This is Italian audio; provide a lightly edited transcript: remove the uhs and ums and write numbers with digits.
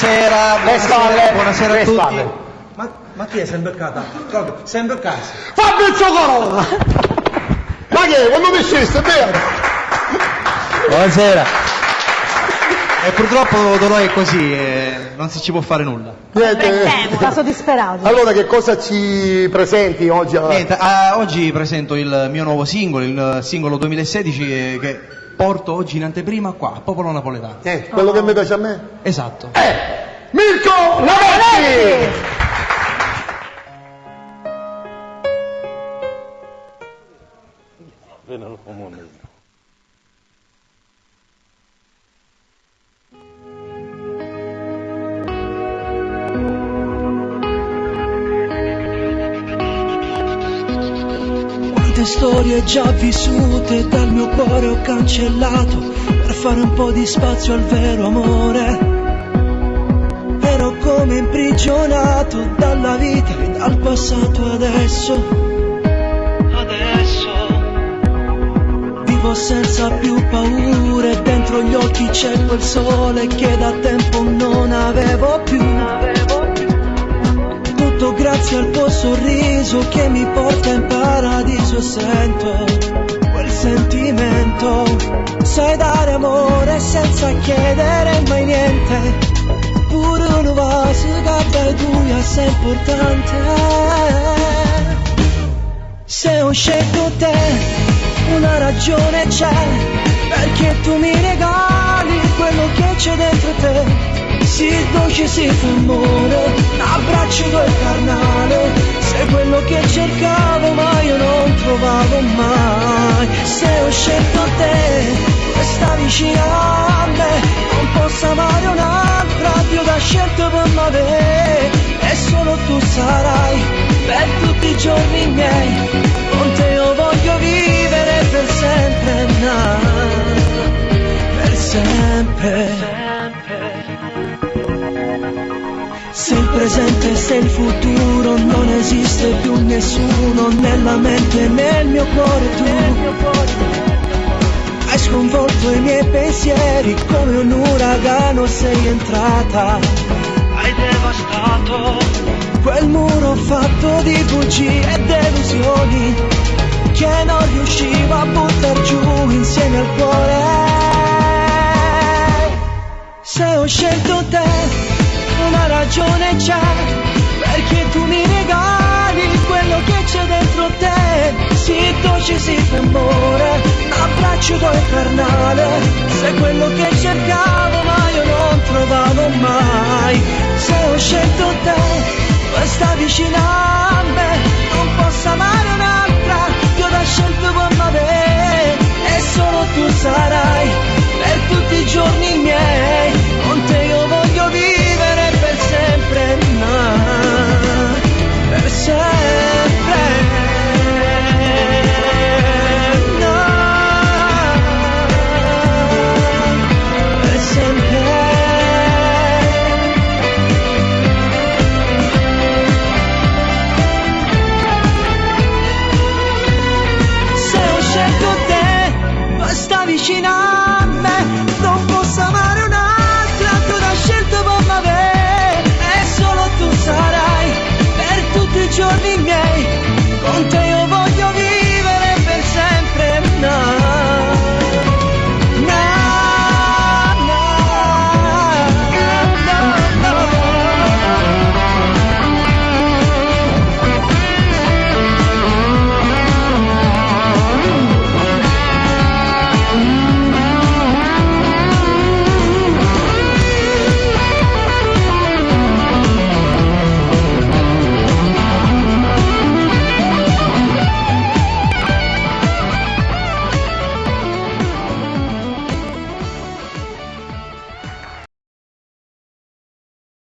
buonasera, buonasera a tutti. Ma chi è? Sei imbeccata? Proprio, sei imbeccata. Fabrizio Corona! Ma che è? Quando mi scesto, è vero? Buonasera. E purtroppo da noi è così, non si ci può fare nulla. Passo disperato. Allora che cosa ci presenti oggi? Niente, oggi presento il mio nuovo singolo, il singolo 2016 che porto oggi in anteprima qua, a Popolo Napoletano. Quello che mi piace a me? Esatto. Mirko Lavetti! Quante storie già vissute dal mio cuore ho cancellato per fare un po' di spazio al vero amore. Ero come imprigionato dalla vita e dal passato adesso. Vivo senza più paure, dentro gli occhi c'è quel sole che da tempo non avevo più. Tutto grazie al tuo sorriso che mi porta in paradiso e sento quel sentimento. Sai dare amore senza chiedere mai niente, pure una vasca che tu sei importante. Se ho scelto te, una ragione c'è, perché tu mi regali quello che c'è dentro te. Si dolce, si fa amore, abbraccio quel carnale, sei quello che cercavo ma io non trovavo mai. Se ho scelto te, resta vicino a me, non posso amare un'altra, Dio t'ha scelto per me, e solo tu sarai per tutti i giorni miei, con te io voglio vivere per sempre, per sempre. Se il presente, se il futuro, non esiste più nessuno nella mente, nel mio cuore tu. Hai sconvolto i miei pensieri come un uragano, sei entrata, hai devastato quel muro fatto di bugie e delusioni che non riuscivo a buttar giù insieme al cuore. Se ho scelto te, una ragione c'è, perché tu mi regali quello che c'è dentro te. Si dolce, si fa amore, abbraccio tuo carnale, sei quello che cercavo ma io non trovavo mai. Se ho scelto te, resta vicino a me, non posso amare un'altra, io t'ho scelto con me, e solo tu sarai per tutti i giorni miei,